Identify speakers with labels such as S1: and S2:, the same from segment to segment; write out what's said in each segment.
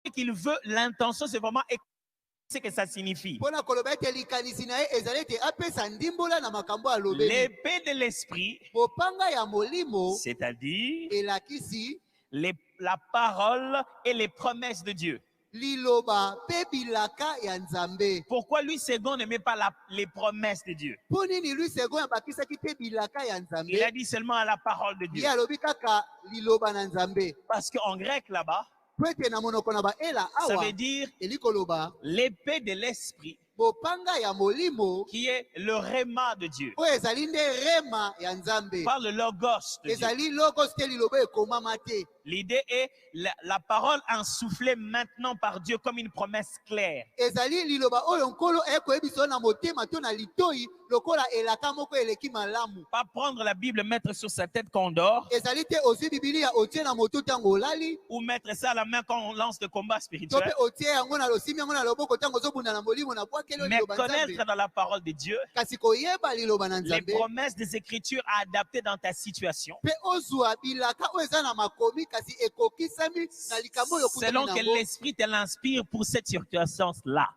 S1: qu'il veut, l'intention, c'est vraiment ce que ça signifie. L'épée de l'esprit, c'est-à-dire la parole et les promesses de Dieu. Pourquoi lui second ne met pas les promesses de Dieu? Il a dit seulement à la parole de Dieu. Parce qu'en grec là-bas, ça veut dire l'épée de l'esprit, qui est le réma de Dieu. Par le logos de Dieu. L'idée est la parole insoufflée maintenant par Dieu comme une promesse claire. Pas prendre la Bible, mettre sur sa tête quand on dort, ou mettre ça à la main quand on lance le combat spirituel. Mais connaître dans la parole de Dion les promesses des Écritures à adapter dans ta situation, selon que l'Esprit te l'inspire pour cette circonstance-là.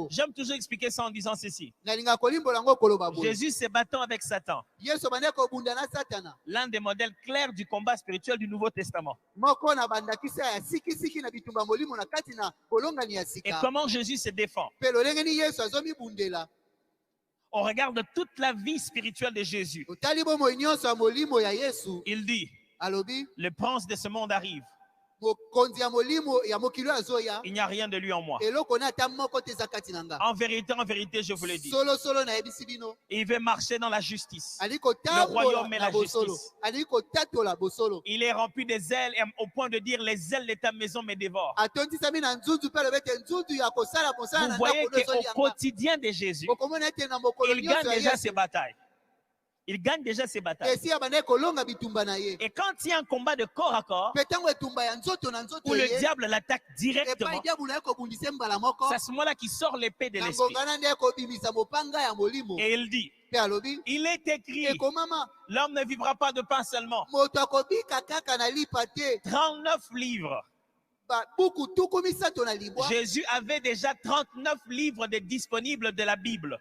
S1: J'aime toujours expliquer ça en disant ceci. Jésus se battant avec Satan, l'un des modèles clairs du combat spirituel du Nouveau Testament. Et comment Jésus se défend? On regarde toute la vie spirituelle de Jésus. Il dit, le prince de ce monde arrive. Il n'y a rien de lui en moi. En vérité, je vous le dis. Il veut marcher dans la justice. Le royaume est la justice. Il est rempli des ailes au point de dire les ailes de ta maison me dévorent. Vous voyez qu'au quotidien de Jésus, il gagne déjà ses batailles. Il gagne déjà ses batailles. Et quand il y a un combat de corps à corps, où le diable l'attaque directement, c'est à ce moment-là qu'il sort l'épée de l'esprit. Et il dit, il est écrit, l'homme ne vivra pas de pain seulement. 39 livres. Jésus avait déjà 39 livres disponibles de la Bible.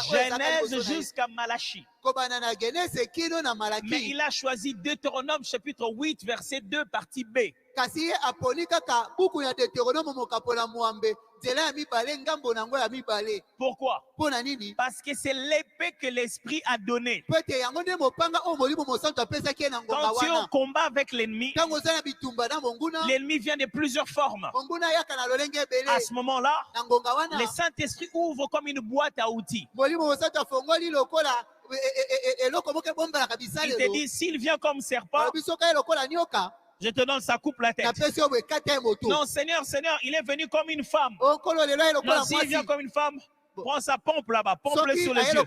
S1: Genèse jusqu'à Malachie. Mais il a choisi Deutéronome chapitre 8 verset 2 partie B. Pourquoi? Parce que c'est l'épée que l'esprit a donnée. Quand tu es au combat avec l'ennemi, l'ennemi vient de plusieurs formes. À ce moment-là, le Saint-Esprit ouvre comme une boîte à outils. Il te dit, s'il vient comme serpent, je te donne, ça coupe la tête. Non, Seigneur, il est venu comme une femme. Non, s'il vient comme une femme, prends sa pompe là-bas, pompe-le sur les yeux.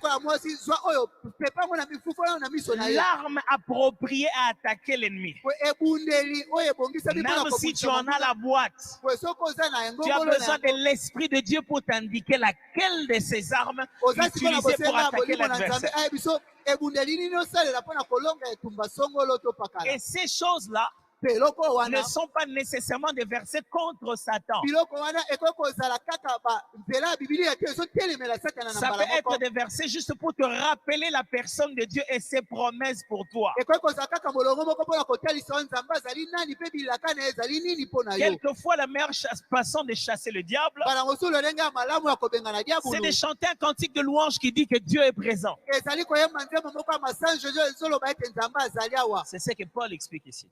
S1: L'arme appropriée à attaquer l'ennemi. Même si tu en as la boîte, tu as besoin de l'Esprit de Dieu pour t'indiquer laquelle de ces armes utiliser pour attaquer l'adversaire. Et ces choses-là ne sont pas nécessairement des versets contre Satan. Ça peut être des versets juste pour te rappeler la personne de Dieu et ses promesses pour toi. Quelquefois, la meilleure façon de chasser le diable, c'est de chanter un cantique de louange qui dit que Dieu est présent. C'est ce que Paul explique ici.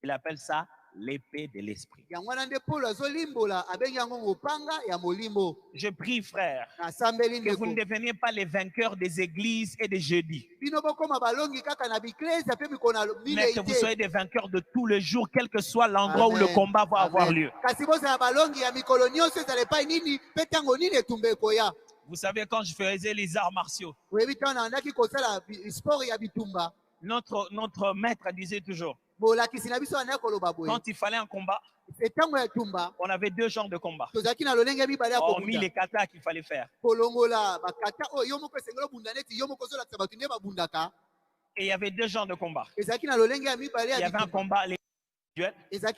S1: Il appelle ça l'épée de l'esprit. Je prie, frère, que vous ne deveniez pas les vainqueurs des églises et des jeudis, mais que vous soyez des vainqueurs de tous les jours, quel que soit l'endroit où le combat va avoir lieu. Vous savez, quand je faisais les arts martiaux, notre maître disait toujours, Quand il fallait un combat, on avait deux genres de combats. Hormis les katas qu'il fallait faire. Et il y avait deux genres de combats. Il y avait un combat individuel. Et tu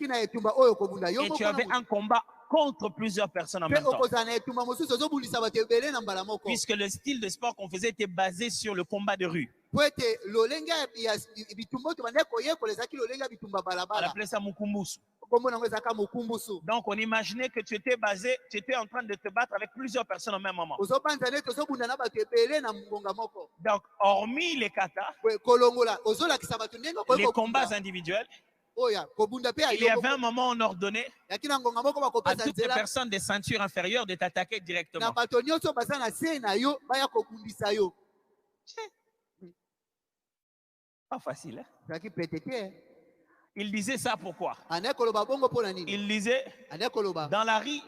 S1: avais un combat contre plusieurs personnes en même temps. Puisque le style de sport qu'on faisait était basé sur le combat de rue. On appelait ça Mukumbusu. Donc on imaginait que tu étais en train de te battre avec plusieurs personnes au même moment. Donc hormis les katas, les combats individuels, il y avait un moment où on ordonnait à toutes les personnes des ceintures inférieures de t'attaquer directement. Pas facile, hein? Il disait ça pourquoi? Il disait dans la rue,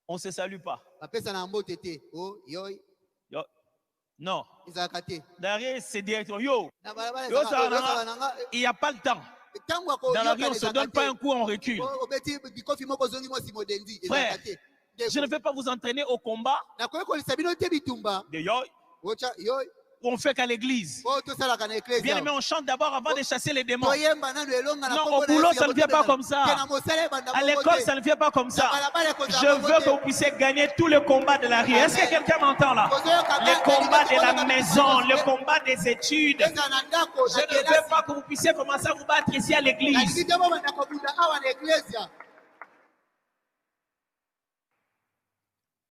S1: on ne se salue pas. Non. Derrière, c'est directement yo. Il n'y a pas le temps. Dans la rue, on ne se donne pas un coup, on recule. Frère, je ne vais pas vous entraîner au combat de yo. On fait qu'à l'église. Bien aimé, on chante d'abord avant de chasser les démons. Non, au boulot, ça ne vient pas comme ça. À l'école, ça ne vient pas comme ça. Je veux que vous puissiez gagner tous les combats de la rue. Est-ce que quelqu'un m'entend là? Les combats de la maison, le combat des études. Je ne veux pas que vous puissiez commencer à vous battre ici à l'église.